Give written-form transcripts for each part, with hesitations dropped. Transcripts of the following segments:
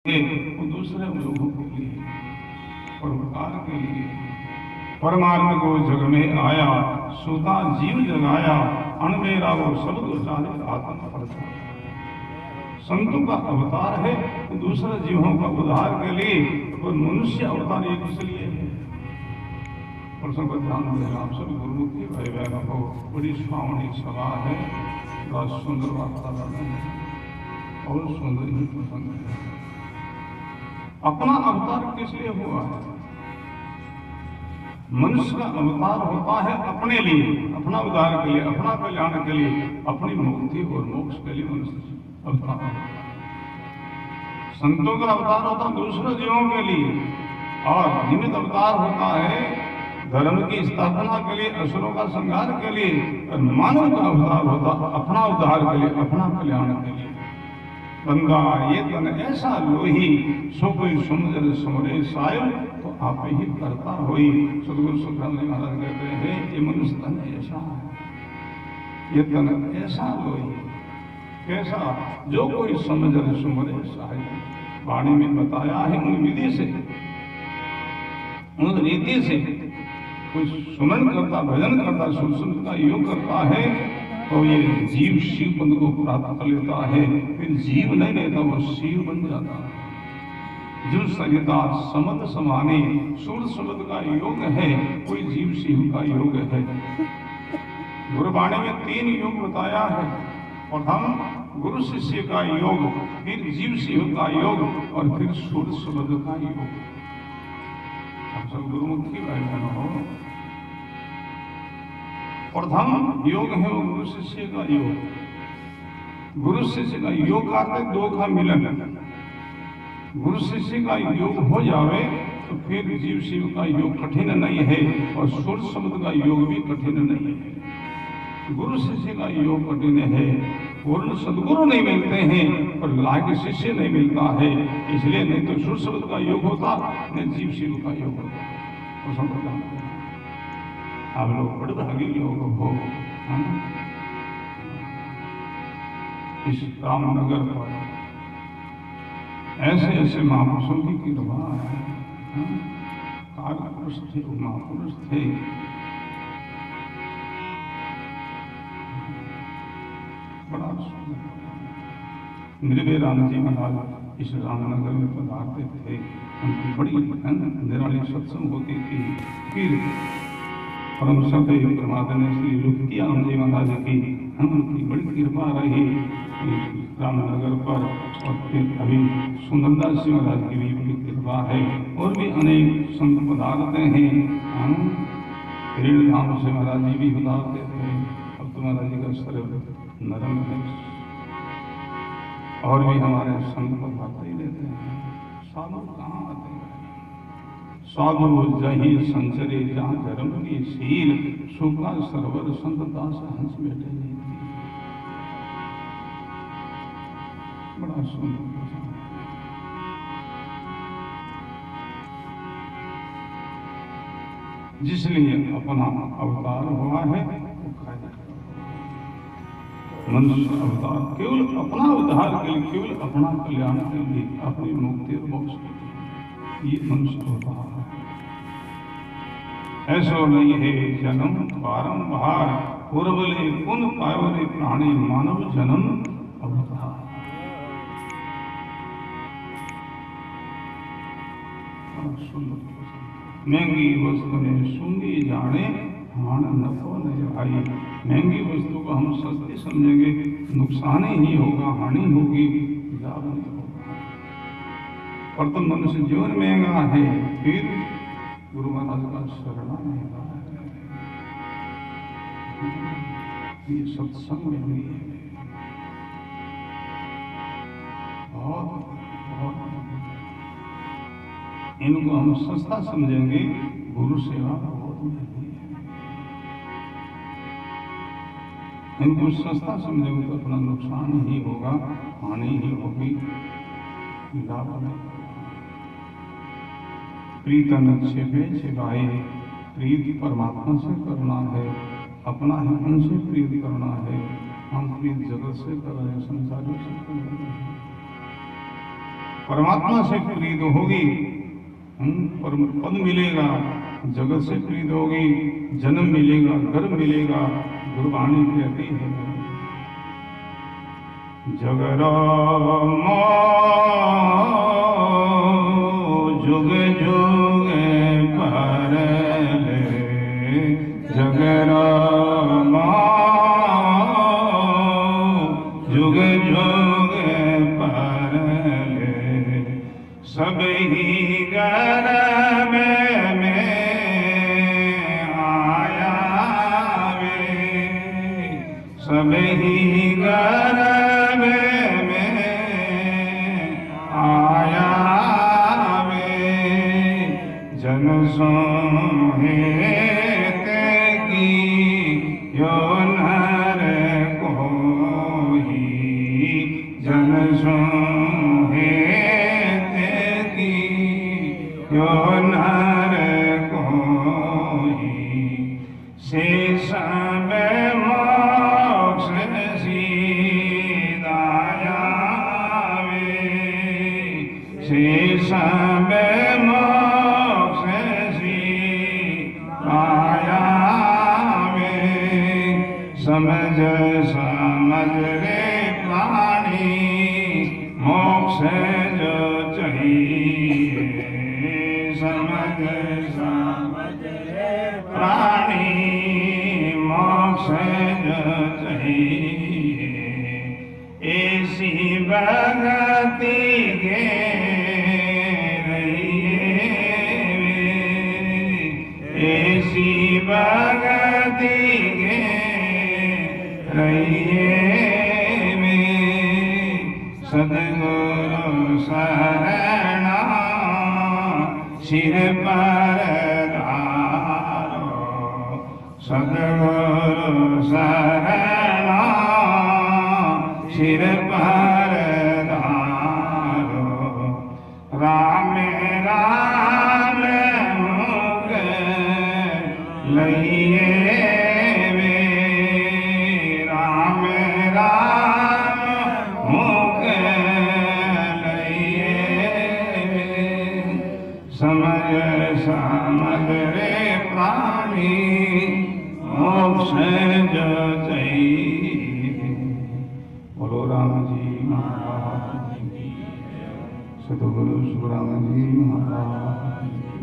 वो दूसरे लोगों के लिए, परोपकार के लिए परमार्थ को जग में आया, सूता जीव जगाया, अणमेरा वो सब उचारे आत्मा प्रसाद। संतों का अवतार है तो दूसरे जीवों का उद्धार के लिए, और मनुष्य अवतार एक इसलिए है। प्रसंग ध्यान देना आप सब गुरुमुखी भाई बहनों को, बड़ी सुहावनी सभा है, बड़ा सुंदर वातावरण है और सुंदर ही प्रसंग है। अपना अवतार किस लिए हुआ है? मनुष्य का अवतार होता है अपने लिए, अपना उद्धार के लिए, अपना कल्याण के लिए, अपनी मुक्ति और मोक्ष के लिए मनुष्य अवतार होता है। संतों का अवतार होता है दूसरे जीवों के लिए, और निमित्त अवतार होता है धर्म की स्थापना के लिए, असुरों का संहार के लिए, और मानव का अवतार होता है अपना उद्धार के लिए, अपना कल्याण के लिए। बंदा ये तन ऐसा लोही, सो कोई सुमजल सुमरे सायो, तो आप ही करता होई। सदगुरु सुखराम जी महाराज कहते हैं ये मनुष्य तन ऐसा है, ये तन ऐसा लोही, कैसा? जो कोई समझल सुमरे सायो। वाणी में बताया है उन विधि से, उन रीति से कोई सुमन करता, भजन करता, सुन का योग करता है, तो ये जीव शिव पद को प्राप्त कर लेता है। फिर जीव नहीं लेता, वो शिव बन जाता है। जो संहिता समद समाने, सूर समद का योग है, कोई जीव शिव का योग है। गुरुवाणी में 3 योग बताया है, और हम गुरु शिष्य का योग, फिर जीव शिव का योग, और फिर सूर समद का योग। हम सब गुरुमुखी भाई बहनों हो। प्रथम योग है वो गुरु शिष्य का योग। गुरु शिष्य का योग का अर्थ 2 का मिलन। गुरु शिष्य का योग हो जावे तो फिर जीव शिव का योग कठिन नहीं है, और सूर्य शब्द का योग भी कठिन नहीं है। गुरु शिष्य का योग कठिन है, पूर्ण सदगुरु नहीं मिलते हैं, और लायक शिष्य नहीं मिलता है। इसलिए नहीं तो सूर्य शब्द का योग होता, नहीं जीव शिव का योग होता। आप लोग बड़े भागी लोग हो, इस रामनगर पर ऐसे ऐसे महापुरुषों की कृपा है। काल पुरुष थे, महापुरुष थे, बड़ा निर्भय राम जी महाराज इस रामनगर में पधारते थे। उनकी बड़ी निराली सत्संग होती थी। फिर परम सदैव परमात्मा ने श्री लुत्की राम जी महाराज की उनकी बड़ी कृपा रही रामनगर पर, और फिर अभी सुंदरदास जी महाराज की भी बड़ी कृपा है, और भी अनेक संत पधारते हैं। ऋण से महाराज जी भी पधारते थे। अब तो महाराज जी का शरीर नरम है, और भी हमारे संत पधारते ही रहते हैं। साधु कहाँ आते हैं? साधु जही संचरे जहाँ धर्म की शील, सुखा सरवर संत दास हंस बैठे नहीं थी। बड़ा सुंदर। जिसलिए अपना अवतार हुआ है, मनुष्य अवतार केवल अपना उद्धार के लिए, केवल अपना कल्याण के लिए, अपनी मुक्ति और मोक्ष के लिए ये मनुष्य अवतार है। ऐसा नहीं है जन्म बारंबार, पूर्वले पुन पायोरे प्राणी मानव जन्म अवतार। महंगी वस्तु ने सूंगी जाने, हाण नफो नहीं आई। महंगी वस्तु को हम सस्ती समझेंगे, नुकसान ही होगा, हानि होगी, लाभ नहीं होगा। पर तो मनुष्य जीवन महंगा है, फिर गुरु महाराज का शरणा महंगा है। ये सत्संग महंगी है, बहुत बहुत। इनको हम सस्ता समझेंगे, गुरु सेवा बहुत महंगी है। इनको सस्ता समझेंगे तो अपना नुकसान ही होगा, हानि ही होगी, लाभ नहीं। प्रीतन छिपे छिपाए, प्रीति परमात्मा से करना है, अपना है उनसे प्रीति करना है। हम प्रीति जगत से कर रहे हैं, संसारियों से कर रहे हैं। परमात्मा से प्रीत होगी, परम पद मिलेगा। जगत से प्रीत होगी, जन्म मिलेगा, घर मिलेगा। गुरबाणी कहती है जगरामा जुग जुग परले, जगरामा जुग जुग परले, सब ही गर्भ में आया वे, सब ही गर्भ में आया वे, जन सोहेत की यो नर कोई, जन सोहेत यो नर कोई, शेष में मोक्ष सीधाया वे, शेष में मोक्ष सीधाया वे, समझ समझ रे प्राणी मोक्ष जो चाहिए, समझ समझ प्राणी मोक्ष जो चाहिए, ऐसी भगति के रहिए, ऐसी भगति के रहिए, सद्गुरु शरणा सिर पर धारो, सद्गुरु शरणा सिर पर धारो, राम राम मुख लइए वे, राम राम मुख लइए वे, समझ समझ रे प्राणी मोक्ष जो चाहिए। बोलो राम जी महाराज की, सतगुरु सुखराम जी महाराज की।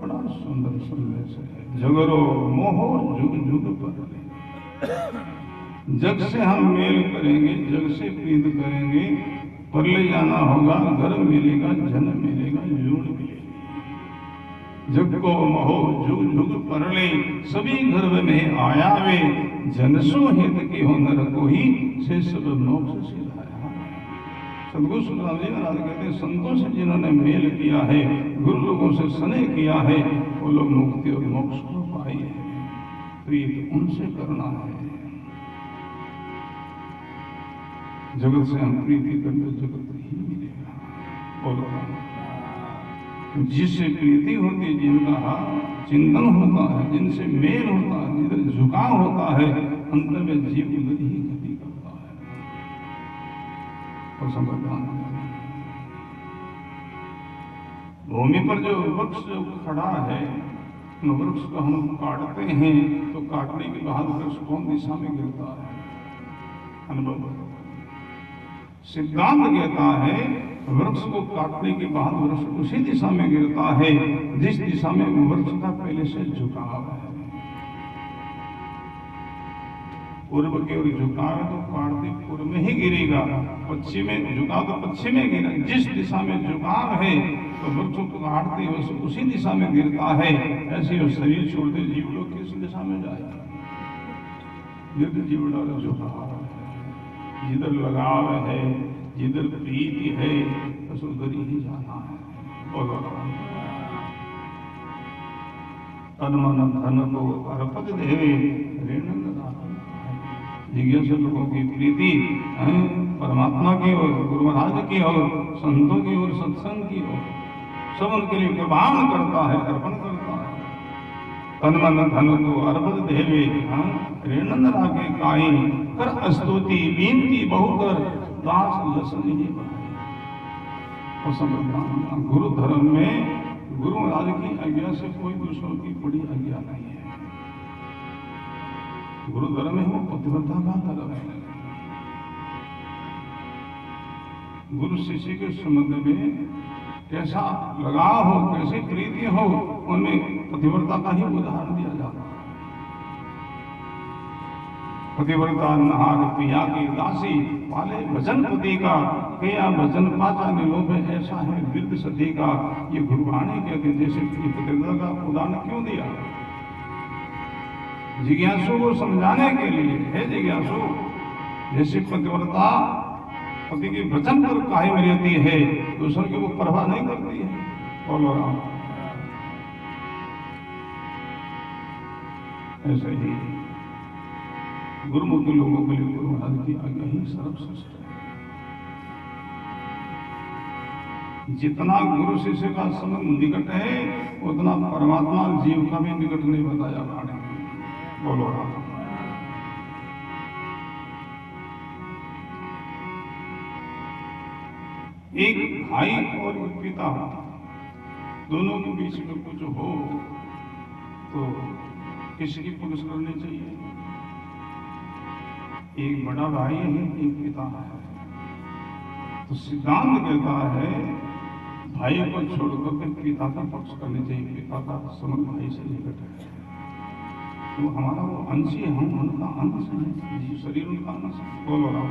बड़ा सुंदर संदेश है। जगरो मोहो जुग जुग परले, जग से हम मेल करेंगे, जग से प्रीत करेंगे, परले जाना होगा, घर मिलेगा, जन्म मिलेगा, जोड़ मिलेगी। जग को मोहो जुग जुग परले, सभी गर्भ में आया वे, जनसो हित की हो नर कोई, से सब मोक्ष से लाया। सदगुरु सुखराम जी महाराज कहते हैं, संतों से जिन्होंने मेल किया है, गुरु लोगों से स्नेह किया है, वो लोग मुक्ति और मोक्ष को पाई है। प्रीत उनसे करना है। जगत से हम प्रीति करने, जगत ही मिलेगा। बोलो जिससे प्रीति होती है, जिनका चिंतन होता है, जिनसे मेल होता है, जिधर झुकाव होता है, अंत में जीव उधर ही गति करता है। और संवर्धन भूमि पर जो वृक्ष जो खड़ा है, उन वृक्ष को हम काटते हैं तो काटने के बाद वृक्ष कौन दिशा में गिरता है? अनुभव सिद्धांत कहता है वृक्ष को काटने के बाद वृक्ष उसी दिशा में गिरता है जिस दिशा में वृक्ष का पहले से झुकाव है। पूर्व की ओर झुकाव है तो काटते पूर्व में ही गिरेगा, पश्चिम में झुकाव तो पश्चिम में गिरा। जिस दिशा में झुकाव है तो वृक्ष को काटते हुए उसी दिशा में गिरता है। ऐसे वो शरीर छोड़ते जीव लोग किस दिशा में जाएगा? जीव लोग झुकाव है, जिधर लगाव है, जिधर प्रीति है, बस उधर ही जाना है। बोलो तन मन धन को अर्पित देवे ऋण जिज्ञासु लोगों की प्रीति परमात्मा की ओर, गुरु महाराज की ओर, संतों की ओर, सत्संग की ओर, सब उनके लिए कुर्बान करता है, अर्पण करता है। तन मन धन को अर्पित देवे ऋण रागे काई कर स्तुति बीनती बहुकर दास लसन ही गुरु धर्म में गुरु महाराज की आज्ञा से कोई दूसरों की बड़ी आज्ञा नहीं है। गुरु धर्म है वो पतिव्रता का धर्म है। गुरु शिष्य के संबंध में कैसा लगाव हो, कैसी प्रीति हो, उनमें पतिव्रता का ही उदाहरण दिया जाता है। पतिव्रता नहार पिया की दासी, पाले भजन पति का, किया भजन पाचा निलोभे, ऐसा है वृद्ध सती का। ये गुरुवाणी कहते जैसे पतिव्रता का उदाहरण क्यों दिया? जिज्ञासु को समझाने के लिए, है जिज्ञासु, जैसे पतिव्रता पति के वचन पर कायम रहती है, दूसरों की वो परवाह नहीं करती है। बोलो राम। ऐसे ही गुरुमुखी लोगों के लिए गुरु महाराज की आज्ञा ही सर्वश्रेष्ठ है। जितना गुरु शिष्य का संबंध निकट है, उतना परमात्मा जीव का भी निकट नहीं बताया गाने। बोलो राम। एक भाई और एक पिता, दोनों के बीच में कुछ हो तो किसकी पुलिस करनी चाहिए? एक बड़ा भाई है, एक पिता है। तो सिद्धांत कहता है भाई को छोड़कर के पिता का पक्ष करनी चाहिए। पिता का संबंध भाई से निकट है, तो हमारा वो अंश है, हम उनका अंश है, शरीर उनका अंश है। बोलो राम।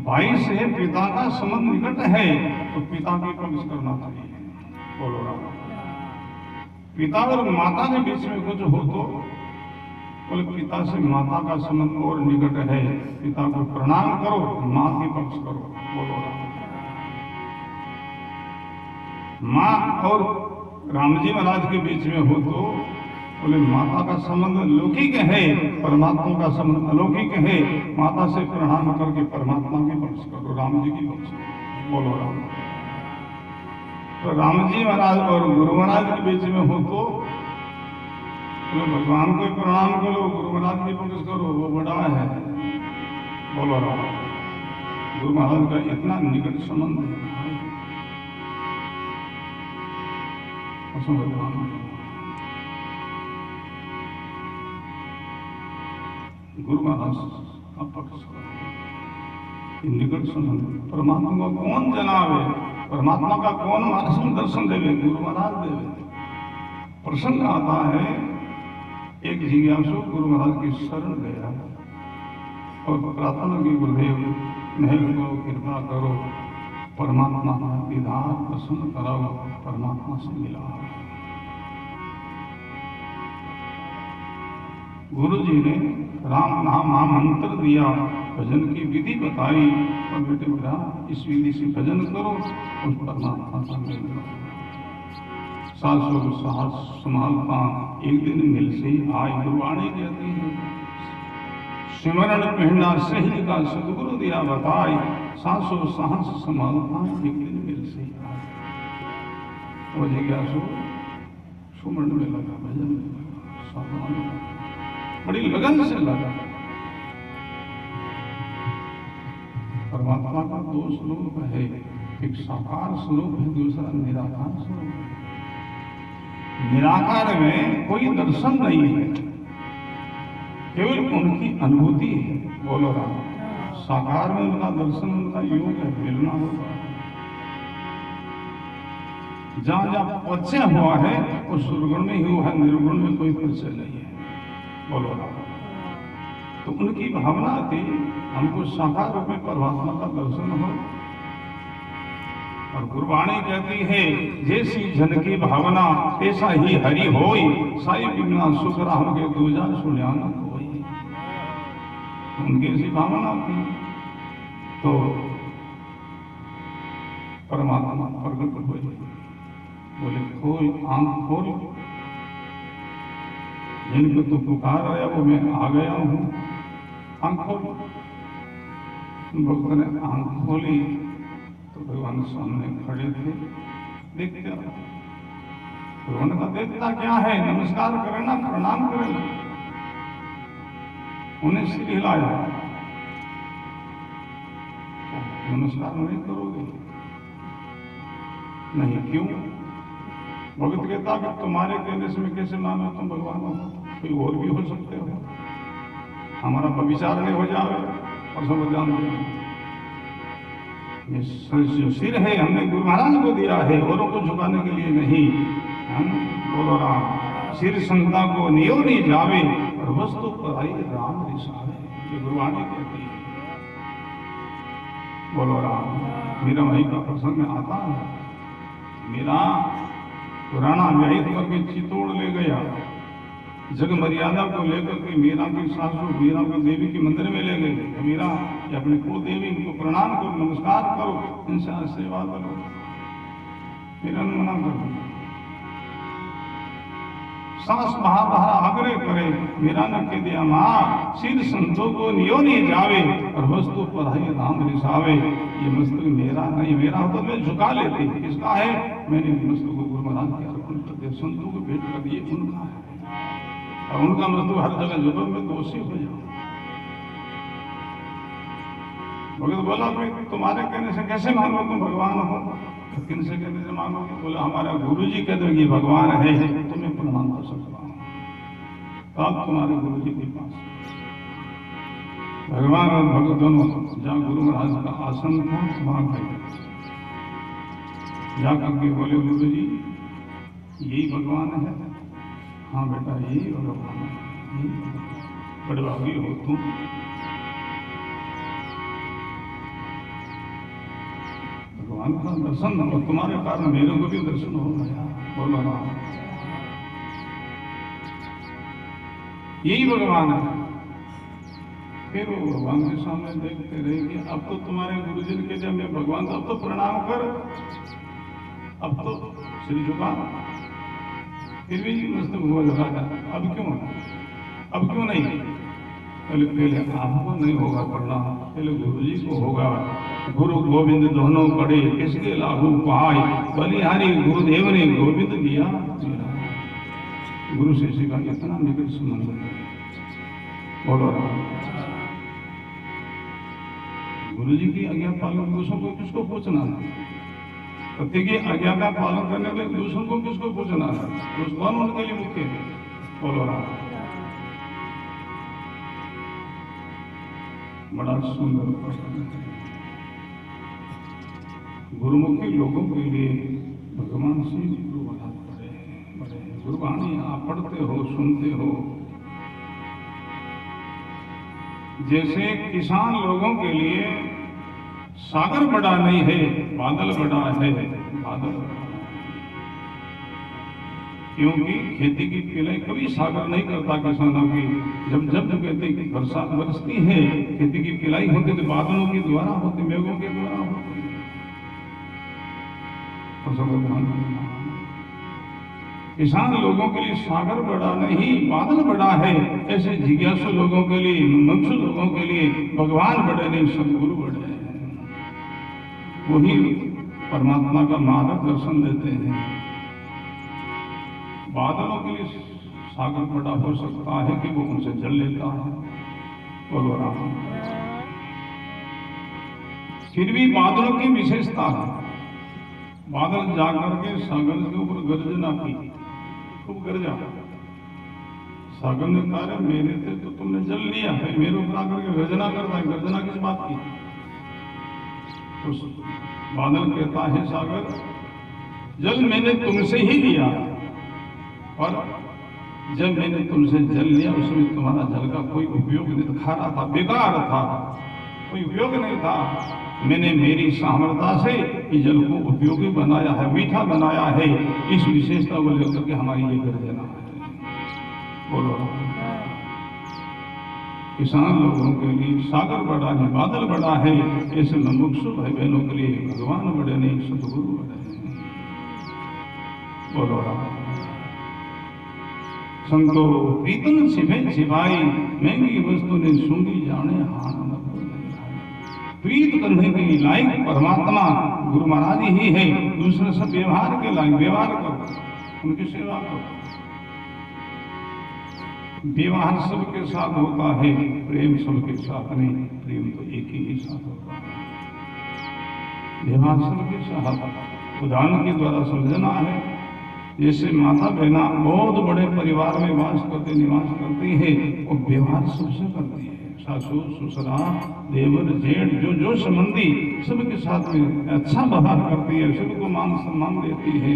भाई से पिता का संबंध निकट है तो पिता की पक्ष करना चाहिए। बोलो राम। पिता और माता के बीच में कुछ हो तो बोले पिता से माता का संबंध और निकट है, पिता को प्रणाम करो, मां की पक्ष करो। बोलो राम। मां और रामजी महाराज के बीच में हो तो बोले माता का संबंध लौकिक है, परमात्मा का संबंध अलौकिक है, माता से प्रणाम करके परमात्मा की पक्ष करो, राम जी की पक्ष करो। बोलो राम। तो राम जी महाराज और गुरु महाराज के बीच में हो तो भगवान को प्रणाम करो, गुरु महाराज की पक्ष करो, वो बड़ा है। बोलो राम। गुरु महाराज का इतना निकट संबंध है। भगवान गुरु महाराज का पक्ष निकट संबंध। परमात्मा को कौन जनावे, परमात्मा का कौन मार्ग दर्शन देवे? गुरु महाराज देवे। प्रसंग आता है एक जिज्ञासु गुरु महाराज की शरण गया और प्रार्थना की, गुरुदेव मेहर करो, कृपा करो, परमात्मा का दीदार प्रसन्न कराओ, परमात्मा से मिला। गुरु जी ने राम नाम मंत्र दिया, भजन की विधि बताई और बेटे मेरा इस विधि से भजन करो, उस परमात्मा का मिल लो। सासुर साहस संभालता एक दिन मिल से आय। गुरुवाणी कहती है सिमरण पहना सही का सदगुरु दिया बताई, सासुर साहस संभालता एक दिन मिल से आय। वो जिज्ञासु सुमरण में लगा, भजन में लगा, साधना में लगा, बड़ी लगन से लगा। परमात्मा का दो स्वरूप है, एक साकार स्वरूप है, दूसरा निराकार स्वरूप है। निराकार में कोई दर्शन नहीं है, केवल उनकी अनुभूति है। बोलो राम। साकार में उनका दर्शन, उनका योग है, मिलना होगा। जहां जहां परिचय हुआ है वो सुरगुण में ही हुआ है, निर्गुण में कोई परिचय नहीं है। बोलो राम। तो उनकी भावना थी हमको साकार रूप में परमात्मा का दर्शन हो। और गुरुवाणी कहती है जैसी जन की भावना ऐसा ही हरि होई, साई बिना सुख राम के दूजा सुनिया न कोई। उनकी ऐसी भावना थी तो परमात्मा प्रकट हुए। बोले खोल, आंख खोल, जिनको तू पुकार आया वो मैं आ गया हूं, आंख खोल। भक्त ने आंख खोली तो भगवान सामने खड़े थे। देखते भगवान का देखता क्या है, नमस्कार करना, प्रणाम करना। उन्हें सिर हिलाया, नमस्कार नहीं करोगे? नहीं। क्यों? भगत कहता कि तुम्हारे कहने से मैं कैसे मानो तुम भगवान हो, कोई और भी हो सकते हो, हमारा विचार नहीं हो जाए और सब जान दे। ये जो सिर है हमने गुरु महाराज को दिया है, औरों को झुकाने के लिए नहीं। हम बोलो राम, सिर संता को नियो नहीं जावे और वस्तु पर आई राम रिसावे, ये गुरुवाणी कहती है। बोलो राम। मीरा भाई का प्रसंग आता है, मीरा पुराना व्याहित करके चितौड़ ले गया, जग मर्यादा को लेकर के मीरा की सासू मीरा को देवी के मंदिर में ले गए। मीरा ये अपने कुल देवी इनको प्रणाम करो, नमस्कार करो, इनसे आशीर्वाद करो। मीरा ने मना कर दिया। सास महाभारा आग्रह करे, मीरा ने कह दिया माँ सिर संतों को नियो नहीं जावे और वस्तु पर ही राम रिसावे। ये मस्तक मेरा नहीं, मेरा होता मैं झुका लेती, किसका है? मैंने मस्तक को गुरु महाराज के अर्पण कर दिया, संतों को भेंट कर दिए, उनका है। और उनका मस्तक हर जगह जुबल में दोषी हो जाओ। भगत बोला भाई तुम्हारे कहने से कैसे मानो तुम भगवान हो? तो किन से कहने से मानोगे? बोला हमारा गुरु जी कह दो ये भगवान है, तुम्हें प्रणाम कर सकता हूँ। तब तुम्हारे गुरु जी के पास भगवान और भगत दोनों, जहाँ गुरु महाराज का आसन था वहां गए, जाकर के बोले गुरु जी यही भगवान है? हाँ बेटा यही भगवान है, बड़े भागी हो तुम। भगवान का दर्शन और तुम्हारे कारण मेरे को भी दर्शन हो गया। बोलो राम, यही भगवान है। फिर वो भगवान के सामने देखते रहे कि अब तो तुम्हारे गुरुजी ने कहा मैं भगवान, अब तो प्रणाम कर, अब तो सिर झुका। फिर भी मस्तक हुआ लगा, अब क्यों, अब क्यों नहीं? पहले आपको नहीं होगा प्रणाम, पहले गुरुजी को होगा। गुरु गोविंद दोनों पड़े किसके लागू पाए, बलिहारी गुरुदेव ने गोविंद दिया। गुरु शिष्य का इतना निकट संबंध है। बोलो राम। गुरु जी की आज्ञा पालन दूसरों को किसको पूछना है? सत्य की आज्ञा का पालन करने के लिए दूसरों को किसको पूछना है? कौन उनके लिए मुख्य है? बोलो राम। बड़ा सुंदर प्रसंग है। गुरुमुखी लोगों के लिए भगवान से गुरु बड़े गुरुवाणी आप पढ़ते हो, सुनते हो। जैसे किसान लोगों के लिए सागर बड़ा नहीं है, बादल बड़ा है। बादल क्योंकि खेती की पिलाई कभी सागर नहीं करता किसानों की। जब जब कहते कि बरसात बरसती है, खेती की पिलाई होती तो बादलों के द्वारा होती, मेघों के द्वारा होती। किसान लोगों के लिए सागर बड़ा नहीं, बादल बड़ा है। ऐसे जिज्ञासु लोगों के लिए, मुमुक्षु लोगों के लिए भगवान बड़े नहीं, सदगुरु बड़े हैं। वही परमात्मा का मार्गदर्शन देते हैं। बादलों के लिए सागर बड़ा हो सकता है कि वो उनसे जल लेता है। बोलो राम। फिर भी बादलों की विशेषता है, बादल जाकर के सागर के ऊपर गर्जना की, खूब गर्जा। सागर ने कहा मेरे थे तो तुमने जल लिया, फिर मेरे ऊपर आकर के गर्जना करता है, गर्जना किस बात की? तो बादल कहता है सागर जल मैंने तुमसे ही लिया, और जब मैंने तुमसे जल लिया उसमें तुम्हारा जल का कोई उपयोग नहीं था, खारा था, बेकार था, कोई उपयोग नहीं था। मैंने मेरी सामर्थ्यता से इस जल को उपयोगी बनाया है, मीठा बनाया है। इस विशेषता को लेकर के हमारी ये गर्जना है। बोलो किसान लोगों के लिए सागर बड़ा है, बादल बड़ा है। ऐसे मुमुक्षु भाई बहनों के लिए भगवान बड़े नहीं, सदगुरु बड़े हैं। बोलो राम। संतो प्रीतम सिभे सिभाई, महंगी वस्तु ने सूंघी जाने हान न प्रीत करने के लायक परमात्मा गुरु महाराज ही है। दूसरे सब व्यवहार के लायक, व्यवहार करो, उनकी सेवा करो। व्यवहार सबके साथ होता है, प्रेम सबके साथ नहीं। प्रेम तो एक ही साथ होता है, व्यवहार सबके साथ उदाहरण के द्वारा समझना है। जैसे माता बहना बहुत बड़े परिवार में निवास करती है और व्यवहार सबसे करती है, सासू ससुरा देवर जेठ जो संबंधी सबके साथ में अच्छा व्यवहार करती है, सबको मान सम्मान देती है।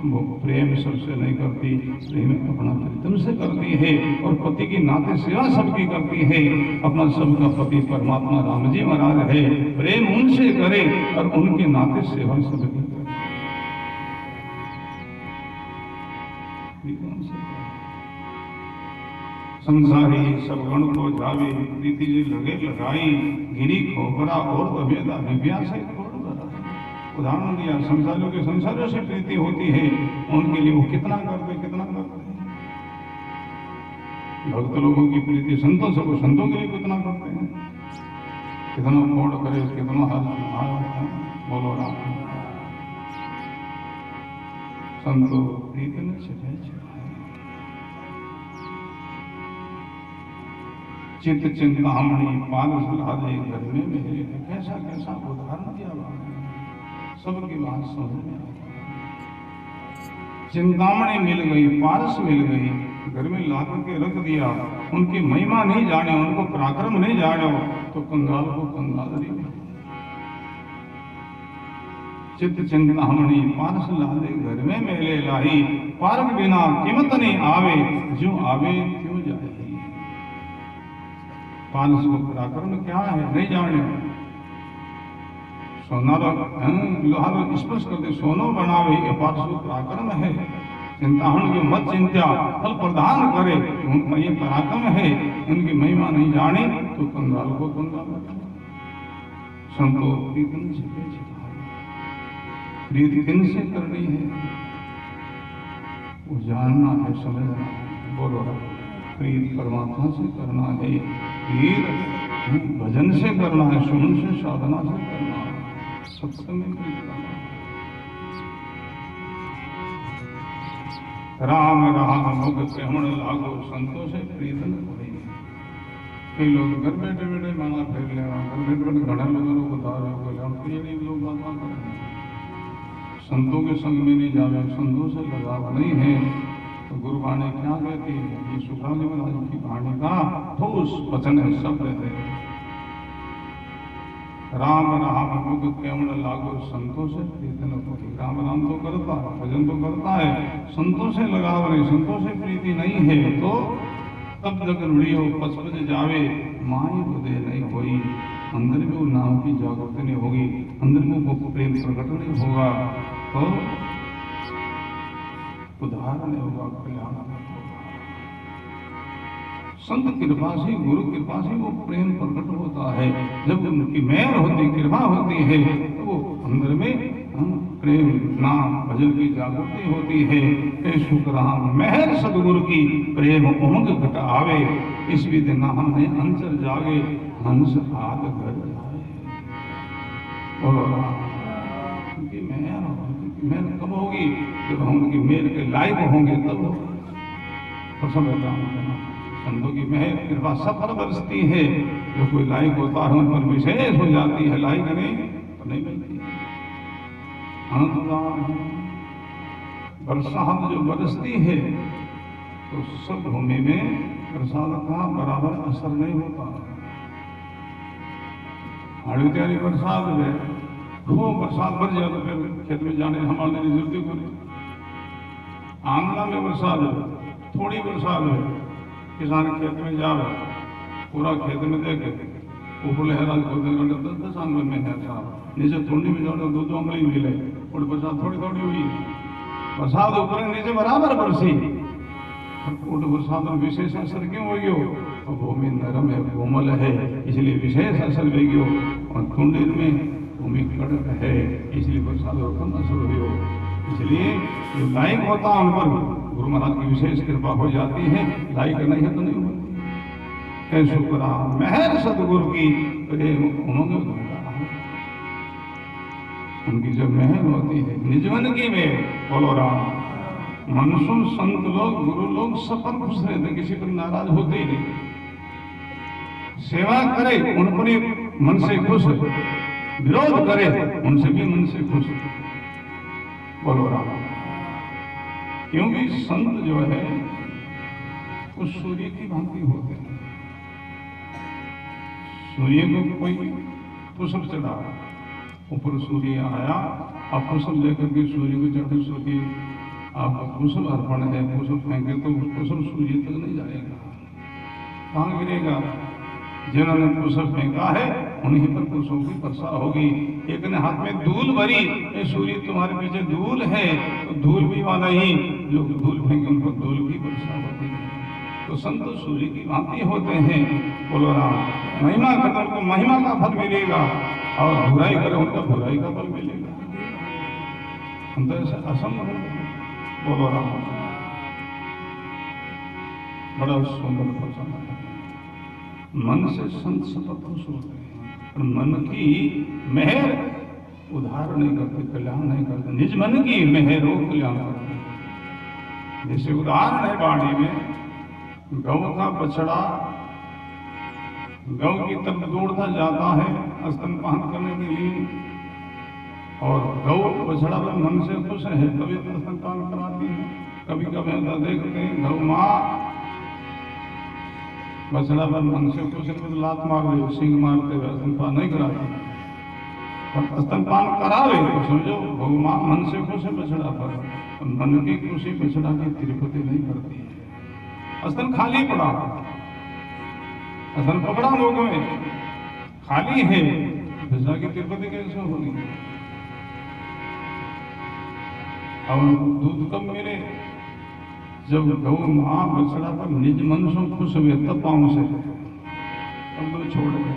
वो प्रेम सबसे नहीं करती, प्रेम अपना प्रीतम से करती है और पति की नाते सेवा सबकी करती है। अपना सबका पति परमात्मा राम जी महाराज है, प्रेम उनसे करे और उनके नाते सेवा सबकी करे। संसारी सब गण को जावे, प्रीति जी लगे लगाई, गिरी खोपरा और अभेदा विव्या से उदाहरण दिया। संसारियों के संसारियों से प्रीति होती है, उनके लिए वो कितना करते कितना करते। भक्त लोगों की प्रीति संतों से, वो संतों के लिए कितना करते हैं, कितना फोड़ करे, कितना हाथ बोलो राम। संतो प्रीति में चित्त चिंतामणि पारस लादे घर में मेरे। कैसा कैसा उदाहरण दिया सबकी बात समझ में। चिंतामणि मिल गई, पारस मिल गई, घर में ला करके रख दिया। उनकी महिमा नहीं जाने, उनको पराक्रम नहीं जाने, तो कंगाल को कंगाल दी। चित्त चिंतामणि पारस लादे घर में मेले लाई, पारक बिना कीमत नहीं आवे, जो आवे क्यों जाए। पारस को पराक्रम क्या है नहीं जाने। सोना लोहार स्पर्श करते सोनो बनावे, ये पारस को पराक्रम है। चिंताहन के मत चिंत्या फल प्रदान करे, उनका ये पराक्रम है। उनकी महिमा नहीं जाने तो कंगाल को कंगाल। संतो प्रीतम से प्रीति किन से करनी है, वो जानना है, समझना है। बोलो प्रीत परमात्मा से करना है, प्रीत भजन से करना है, सुमन से साधना से करना है, सत्संग में करना है। राम राम मुख श्रवण लागो, संतों से प्रीत न होई। कई लोग घर बैठे बैठे माला फेर ले, घर बैठे बैठे घड़ा लोगों को उतार लोग बात करें। संतों के संग में नहीं जावे, संतों से लगाव नहीं है। तो गुरुवाणी क्या कहती है, ये सुखराम महाराज की वाणी का ठोस वचन है, शब्द है। राम राम मुख केवल लागो, संतों से प्रीत न होई। राम राम तो करता है, भजन तो करता है, संतों से लगाव नहीं, संतों से प्रीति नहीं है, तो तब जग रुड़ियो पचपच जावे, माई बुदे नहीं होई। अंदर में वो नाम की जागृति नहीं होगी, अंदर में वो प्रेम प्रकट नहीं होगा, तो उद्धार नहीं होगा, कल्याण नहीं होगा। संत कृपा से, गुरु कृपा से वो प्रेम प्रकट होता है। जब उनकी मेहर होती, कृपा होती है, तो वो अंदर में प्रेम नाम भजन की जागृति होती है। हे शुक्राम मेहर सदगुरु की, प्रेम उमंग घट आवे। इस विधि नाम में अंतर जागे, हंस आद घर जाए। बोलो उनकी मेहर, उनकी मेहर कब होगी, जब हम उनकी मेहर के लायक होंगे तब होगी। तो समझता हूँ संतों की मेहर कृपा सफल बरसती है। जो कोई लायक होता है उन पर विशेष हो जाती है, लायक नहीं तो नहीं मिलती। बरसात जो बरसती है तो सब भूमि में प्रसाद का बराबर असर नहीं होता। हाड़ी त्यारी बरसात में खूब बरसात भर जाए तो फिर खेत में जाने हमारे लिए जरूरत को नहीं। आंगला में बरसात, थोड़ी बरसात है, किसान खेत में जावे, पूरा खेत में देखे ऊपर लहरा को 10-10 आंगल में है साहब, नीचे थोड़ी में जाओ तो 2 आंगली मिले और बरसात थोड़ी थोड़ी हुई। बरसात ऊपर नीचे बराबर बरसी, बरसात में विशेष असर क्यों हो गयो, तो भूमि नरम है, कोमल है, इसलिए विशेष असर हो गयो। और कुंडीर में भूमि कड़क है, इसलिए बरसात और कम असर हो गयो। इसलिए जो लायक होता है उन पर गुरु महाराज की विशेष कृपा हो जाती है, लायक नहीं है तो नहीं होती। शुक्रा मेहर सदगुरु की, प्रेम उमंग होता है। उनकी जो मेहर होती है निजवन की मेहर। बोलो राम। मनुष्य संत लोग गुरु लोग सब पर खुश रहते, किसी पर नाराज होते ही नहीं। सेवा करे उन पर मन से खुश, विरोध करे उनसे भी मन से खुश। बोलो राम। क्योंकि संत जो है वो सूर्य की भांति होते हैं। सूर्य को कोई पुष्प चढ़ा, ऊपर सूर्य आया, आप पुष्प लेकर के सूर्य को चढ़े, सूर्य आपका पुष्प अर्पण है, पुष्प फेंके तो पुष्प सूर्य तक नहीं जाएगा, कहाँ गिरेगा? जिन्होंने पुष्प फेंका है उन्हीं पर पुष्पों की वर्षा होगी। एक ने हाथ में धूल भरी, ये सूर्य तुम्हारे पीछे धूल है, तो धूल भी वाला ही, जो धूल फेंके उन पर धूल की वर्षा होती है। तो संत सूर्य की भांति होते हैं। बोलो राम। महिमा करने उनको महिमा का फल मिलेगा, और बुराई करे उनको बुराई का फल मिलेगा। हम तो ऐसा असंभव है। बोलो राम। बड़ा सुंदर वचन है। मन से संत सतत खुश होते हैं, और मन की मेहर उधार नहीं करते, कल्याण नहीं करते। निज मन की मेहर वो कल्याण करते। जैसे उदाहरण है वाणी में, गौ का बछड़ा गौ की तरफ दौड़ता जाता है स्तनपान करने के लिए, और गौ बछड़ा पर मन से खुश है तभी तो स्तनपान कराती है। कभी कभी ऐसा देखते हैं गौ माँ बछड़ा पर मन से खुश है तो लात मार दे, सिंह मारते हुए स्तनपान नहीं कराती, और स्तनपान करावे तो समझो गौ माँ मन से खुश है बछड़ा पर, तो मन की खुशी बछड़ा की तिरुपति नहीं करती है। स्तन खाली पड़ा, स्तन पकड़ा लोग में खाली है, बछड़ा की तिरुपति कैसे होगी? अब दूध कब मिले? जब गौ माँ बछड़ा पर निज मन से खुश हुए तब पाँव से, तब तो छोड़ गए,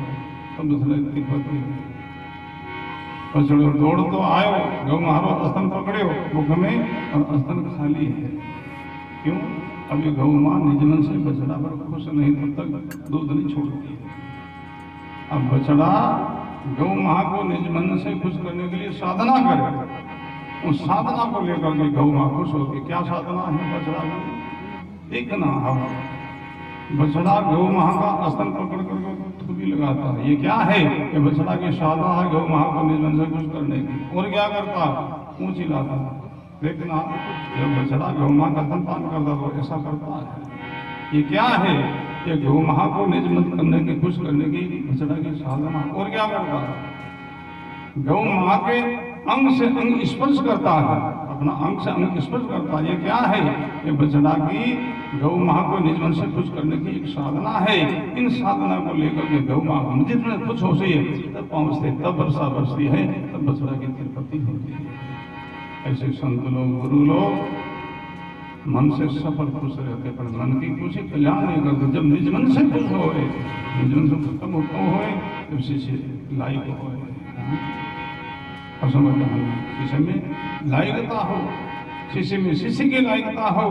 तब बछड़ा तिरुपति। बछड़ो दौड़ तो आयो, गौ मारो स्तन पकड़ो मुख में, और स्तन खाली है। क्यों? अभी गौ माँ निज मन से बछड़ा पर खुश नहीं, तब तक दूध नहीं छोड़ती है। अब बछड़ा गौ माँ को निज मन से खुश करने के लिए साधना करे, उस साधना को लेकर के गौ माँ खुश होती। क्या साधना है बछड़ा का? देखना, बछड़ा गौ माँ का स्तन पकड़ कर थूबी लगाता है। ये क्या है? ये बछड़ा की साधना है गौ माँ को निज मन से खुश करने की। और क्या करता? ऊँची लाता। देखना, जब बछड़ा गौ माँ का स्तनपान करता तो ऐसा करता है। ये क्या है? ये गौ माँ को निज मन करने की, खुश करने की बछड़ा की साधना। और क्या करता है? गौ माँ के अंग से अंग स्पर्श करता है, अपना अंग से अंग स्पर्श करता है। ये क्या है? ये बछड़ा की गौ माँ को निज मन से खुश करने की एक साधना है। इन साधना को लेकर के गौ माँ जितने खुश होती है तब पहुँचते, तब वर्षा बरसती है, तब बछड़ा की तिरुपति होती है। ऐसे संत लोग, गुरु लोग मन से सफल खुश रहते, पर मन की खुशी कल्याण नहीं करते। जब निज मन से खुश हो, निज मन से खत्म होता हो, तब शिष्य लायक हो। शिष्य में लायकता हो, शिष्य में शिष्य की लायकता हो,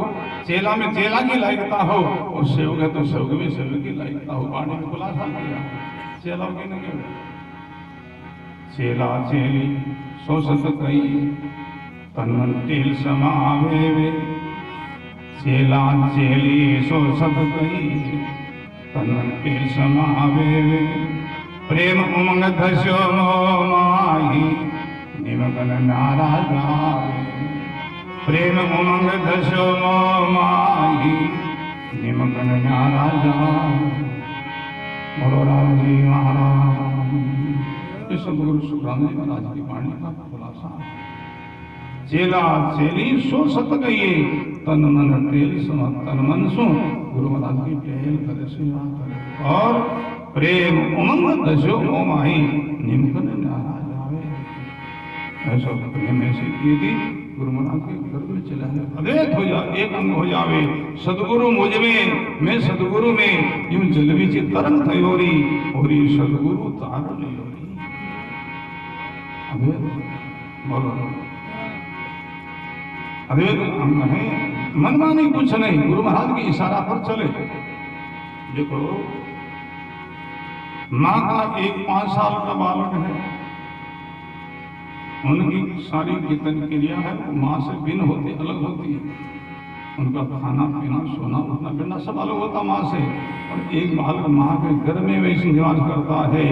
चेला में चेला की लायकता हो, और सेवक है तो सेवक में सेवक की लायकता हो। वाणी में खुलासा किया चेला की नहीं, चेला चेली सो सत कई तन मन तेल समावे वे। चेला चेली सो सत कई तन मन तेल समावे वे। प्रेम उमंग धस्यो माही निमगन नाराज आवे। प्रेम उमंग धस्यो माही निमगन नाराज आवे। बोलो राम जी महाराज। इस सदगुरु सुखराम जी महाराज की वाणी का खुलासा। चेला चेली सो सत कहिए तन मन तेल सम। तन मन सो गुरु महाराज की पहल करे, सेवा करे। और प्रेम उमंग दशो मोमाही निमगन नाराज आवे। ऐसा प्रेम ऐसी की थी गुरु महाराज के घर में चला है, अद्वैत हो जा, एक अंग हो जावे। सदगुरु मुझ में, मैं सदगुरु में, यूं जल विच तरंग थयोरी, होरी सदगुरु तार लियोरी। अद्वैत बोलो, अद्वैत अंग है, मनमानी कुछ नहीं, गुरु महाराज के इशारा पर चले। देखो, माँ का एक 5 साल का बालक है, उनकी सारी जितनी क्रिया है वो माँ से भिन्न होती, अलग होती है। उनका खाना पीना, सोना, उठना बैठना सब अलग होता माँ से। और एक बालक माँ के घर में वैसे निवास करता है,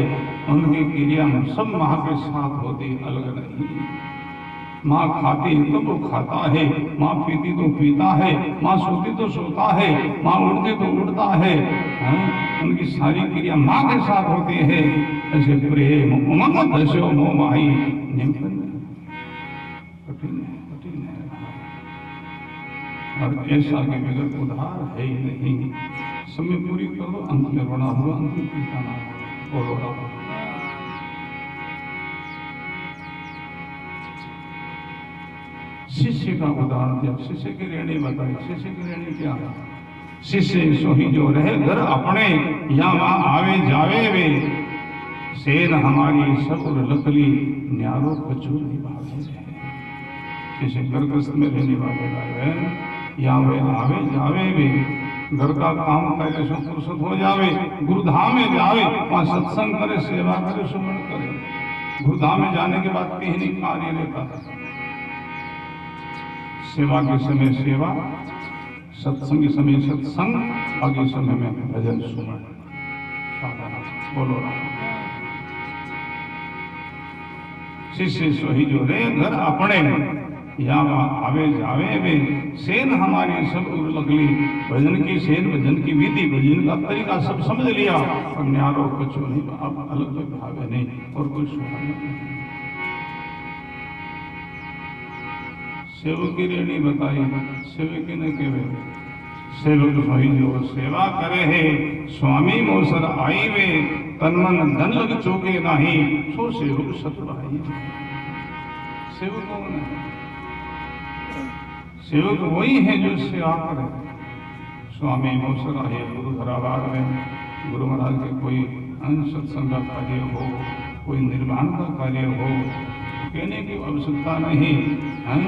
उनकी क्रिया सब माँ के साथ होती, अलग नहीं। माँ खाती है तो वो खाता है, माँ पीती तो पीता है, माँ सोती तो सोता है, माँ उड़ती तो उड़ता है। उनकी सारी क्रिया माँ के साथ होती है। ऐसे प्रेम उमंग दस्यो मोह माही कठिन है, कठिन है। और ऐसा के बगैर उधार है ही नहीं। समय पूरी करो, अंत में बना हुआ अंतिम ठिकाना बोलो। शिष्य का उदाहरण दिया, शिष्य की रेणी बताई। शिष्य की रेणी क्या है? शिष्य सोही जो रहे घर अपने, या वहां आवे जावे वे, सेन हमारी सकुर लकली न्यारो कचूर भावे। शिष्य घरग्रस्त में रहने वाले भाई, या वे आवे जावे वे, घर का काम करे सो फुर्सत हो जावे, गुरुधाम में जावे, वहां सत्संग करे, सेवा करे, सुमन करे। गुरुधाम में जाने के बाद कहीं नहीं कार्य लेता। सेवा के समय सेवा, सत्संग के समय सत्संग, आगे समय में भजन सुमन बोलो। शिष्य सोही जो रे घर अपने, या वहां आवे जावे वे, सेन हमारी सब लगली। भजन की सेन, भजन की विधि, भजन का तरीका सब समझ लिया, और न्यारो कुछ नहीं, अब अलग कोई भावे नहीं और कोई सुहाना नहीं। सेवक की रेणी बताई। सेवक न केवे, सेवक सोही जो सेवा करे है, स्वामी मोसर आई वे, तन मन धन लग चोके नाही, सो सेवक सतुराई। सेवक कौन है? सेवक वही है जो सेवा करे। स्वामी मोसर आए, गुरु धरावार में गुरु महाराज के कोई सत्संग का कार्य हो, कोई निर्माण का कार्य हो, कहने की आवश्यकता नहीं है।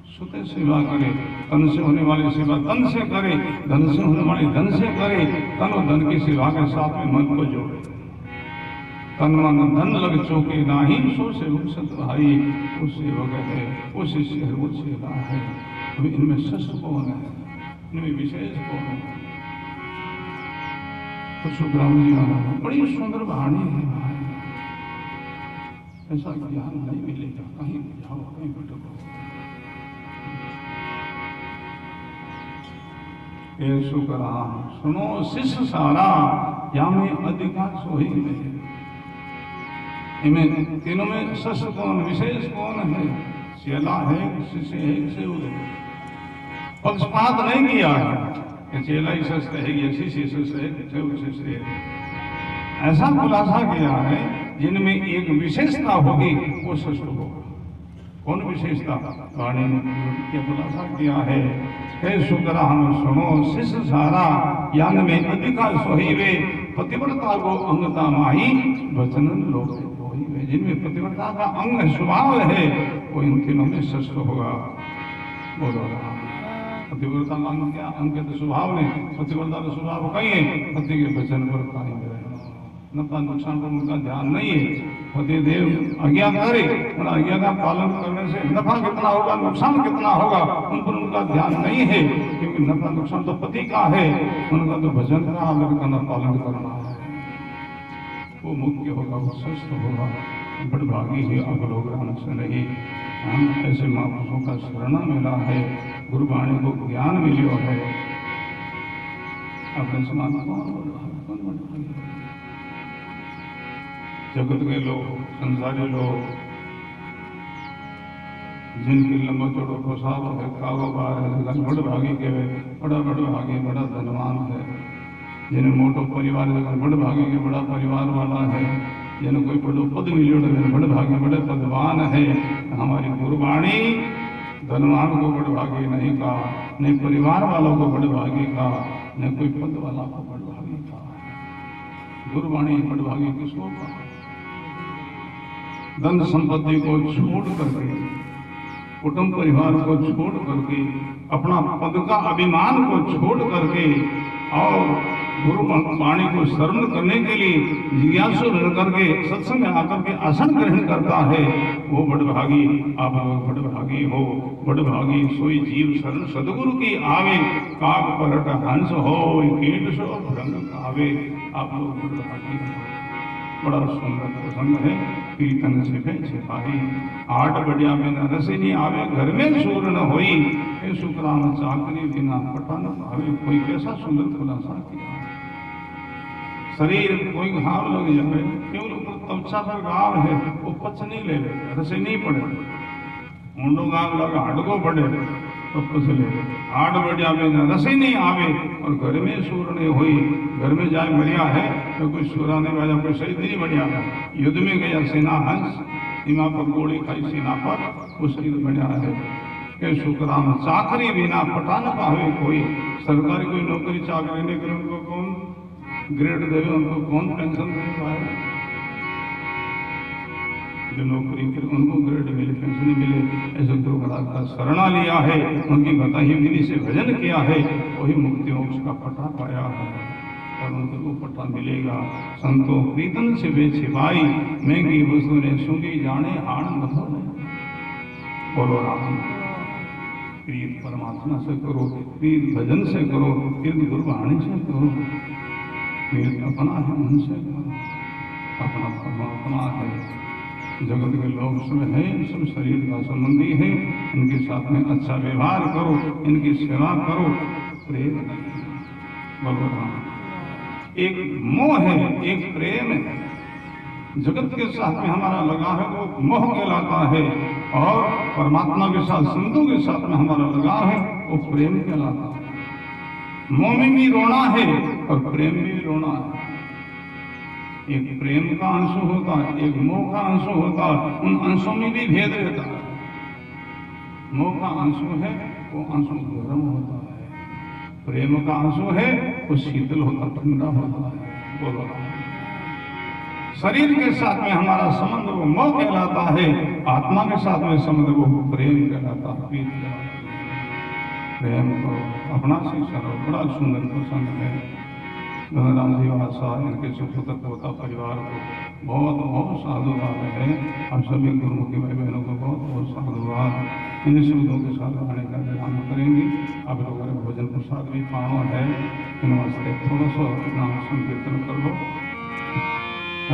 सुते सेवा करे, तन से होने वाली सेवा तन से करे, धन से होने वाली धन से करे। तन और धन की सेवा के साथ में मन को जोड़े। तन मन धन लग चौके नाही, सो सेवक सतभाई। वो सेवक है, वो शिष्य है, वो सेवा है। तो इनमें श्रेष्ठ कौन है? इनमें विशेष कौन है? तो सुखराम जी महाराज बड़ी सुंदर वाणी है भाई। ऐसा ज्ञान नहीं मिलेगा, कहीं जाओ, कहीं भटको। शुक्रा सुनो शिष्य सारा, या में अधिकार सोही में। इनमें तीनों में शिष्य कौन, विशेष कौन है? चेला है, शिष्य है, सेवक है। पक्षपात नहीं किया कि चेला ही शिष्य है, या शिष्य शिष्य है, सेवक शिष्य है। ऐसा खुलासा किया है जिनमें एक विशेषता होगी वो शिष्य होगा। कौन विशेषता? वाणी में खुलासा किया है। हे शुक्र हम सुनो शिष्य सारा, यान में अधिकार सोही वे, पतिव्रता को अंगता माही, वचन लोग होही वे। जिनमें पतिव्रता का अंग स्वभाव है, वो इन तीनों में श्रेष्ठ होगा। बोलो पतिव्रता का अंग क्या? अंग तो स्वभाव नहीं, पतिव्रता का स्वभाव कहीं है, पति के वचन पर कायम रहे, नफा नुकसान पर उनका ध्यान नहीं है। पति देव आज्ञा करे, और आज्ञा का पालन करने से नफा कितना होगा, नुकसान कितना होगा, उन पर उनका ध्यान नहीं है। क्योंकि नफा नुकसान तो पति का है, उनका तो भजन का आदर करना, पालन करना है। वो मुख्य होगा, वो स्वस्थ होगा। बड़भागी है अवलोकन से नहीं। हम ऐसे महापुरुषों का शरण मिला है, गुरुवाणी को ज्ञान मिलियो है। अपने समाज जगत के लोग, संसारी लोग, जिनकी लंबा चौड़ो प्रसाद है, कारोबार है, बड़ भागी के बड़ा भागी, बड़ा धनवान है। जिन्हें मोटो परिवार बड़ भागी के बड़ा परिवार वाला है। जिन्हें कोई बड़ो पद मिलो बड़ भागी, बड़े पदवान है। हमारी गुरुवाणी धनवान को बड़ भागी नहीं कहा, नहीं परिवार वालों को बड़ भागी कहा, नहीं कोई पद वाला को बड़ भागी कहा। गुरुवाणी बड़ भागी किसको कहा? धन संपत्ति को छोड़ करके, कुटुंब परिवार को छोड़ करके, अपना पद का अभिमान को छोड़ करके, और गुरु वाणी को शरण करने के लिए जिज्ञासु रह करके सत्संग में आकर के आसन ग्रहण करता है, वो बड़भागी। आप लोग बड़भागी हो। बड़भागी सोई जीव शरण सदगुरु की आवे, काग परट हंस हो, कीट सो भ्रंग आवे। आप लोग बड़भागी हो। बड़ा सुंदर प्रसंग है। कीर्तन छिपे छिपाही, 8 बढ़िया बिना रसिनी आवे, घर में सूर न होई, ए शुक्रान चाकरी बिना पटा न पावे। कोई कैसा सुंदर खुलासा किया। शरीर कोई घाव लग जाए, केवल ऊपर त्वचा पर घाव है, वो पच नहीं ले, रसे नहीं पड़े। मुंडो घाव लगा, हडको पड़े तो पच ले। 8 बढ़िया बिना रसे नहीं आवे, और घर में सूर नहीं हुई। घर में जाए बढ़िया है तो कोई सूरा नहीं बाजा, कोई शहीद नहीं बढ़िया है। युद्ध में गया सेना हंस, सीमा पर गोली खाई सीना पर, उसकी बढ़िया है। के शुक्रान चाकरी बिना पटा न पावे कोई। सरकारी कोई नौकरी चाकरी नहीं करे, उनको कौन ग्रेड देवे, उनको कौन पेंशन दे पाए। जो नौकरी करे उनको ग्रेड मिले, पेंशन मिले, ऐसे गुरु महाराज का शरणा लिया है, उनकी बताई विधि से भजन किया है, वही मुक्ति मोक्ष का पटा पाया है, और उनको पटा मिलेगा। संतो प्रीतन से वे छिपाई, महंगी वस्तु ने सूंघी जाने हाण न हो। बोलो राम। प्रीत परमात्मा से करो, प्रीत भजन से करो, प्रीत गुरु वाणी से करो। प्रीत अपना है, उनसे करो। अपना परमात्मा है, जगत के लोग सब है, सब शरीर का संबंधी है। इनके साथ में अच्छा व्यवहार करो, इनकी सेवा करो, प्रेम बोलो राम। एक मोह है, एक प्रेम है। जगत के साथ में हमारा लगाव है वो मोह कहलाता है, और परमात्मा के साथ, संतों के साथ में हमारा लगाव है वो प्रेम कहलाता है। मोह में भी रोना है और प्रेम में भी रोना है। एक प्रेम का अंश होता है, एक मोह का अंश होता है, उन अंशों में भी भेद रहता है। मोह का अंश है वो अंश गर्म होता है, प्रेम का अंश है वो शीतल होता, ठंडा होता है। बोलो शरीर के साथ में हमारा संबंध वो मोह कहलाता है, आत्मा के साथ में संबंध वो प्रेम कहलाता है। प्रेम को अपना शिक्षा करो। बड़ा सुंदर प्रसंग है। राम जी भाषा इनके सुपुत्र पोता परिवार को बहुत बहुत साधुवाद है। हम सभी गुरुमुखी भाई बहनों को बहुत बहुत साधुवाद। इन शब्दों के साथ आने का विराम करेंगे। अब लोगों ने भोजन प्रसाद भी पाना है, इन वास्ते थोड़ा सा नाम संकीर्तन कर लो।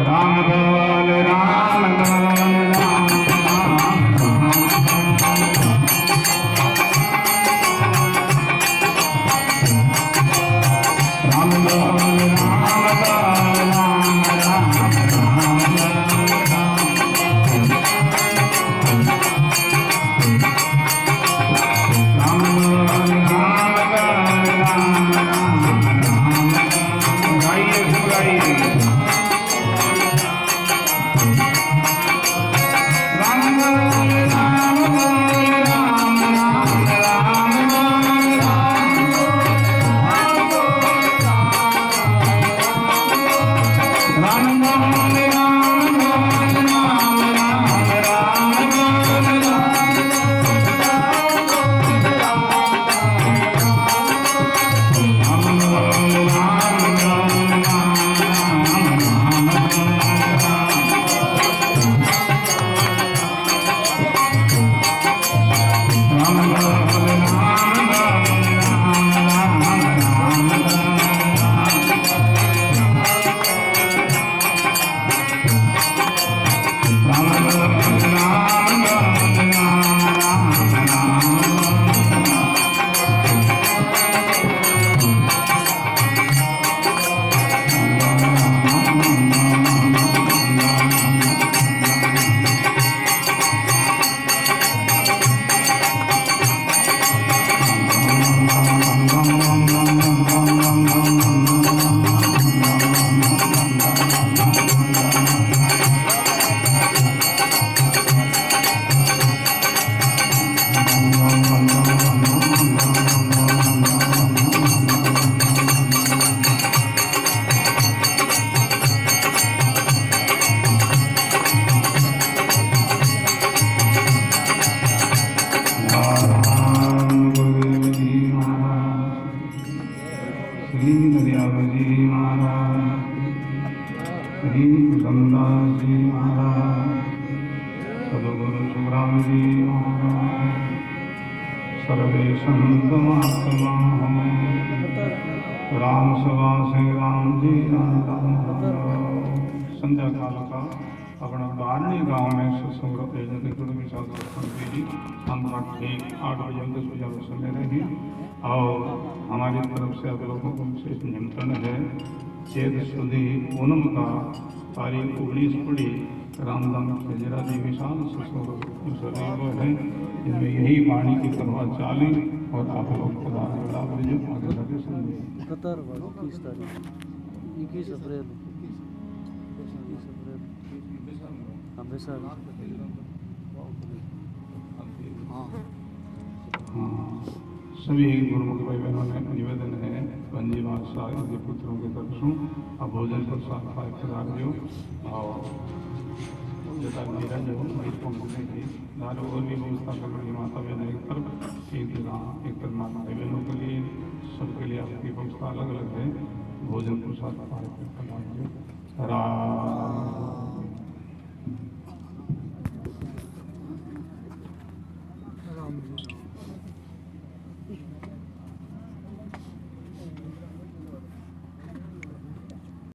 राम बोल राम बोल राम संध्या काल का अपना बारनी गांव में सत्संग के साथ सत्संग की शाम ठीक 8 बजे 10 बजे समय रही। और हमारी तरफ से आप लोगों को विशेष निमंत्रण है। चेत सुधी पूनम का तारीख 19 पड़ी रामधाम खेजरा जी विशाल सत्संग है, जिनमें यही वाणी की तरह चाली और आप लोग लाभ लीजिए। आगे लगे सुनिए। 21 तारीख 21 अप्रैल हमेशा सभी गुरुमुख भाई बहनों ने निवेदन है पंजी मासा के पुत्रों के तरफों अब भोजन पर साथ करा दियो और जैसा मेरा जो दारू और भी व्यवस्था कर रही माता बहन एक तरफ एक जगह एक तरफ माता भाई बहनों के लिए सबके लिए आपकी व्यवस्था अलग अलग है। भोजन को साथ करा दियो। राम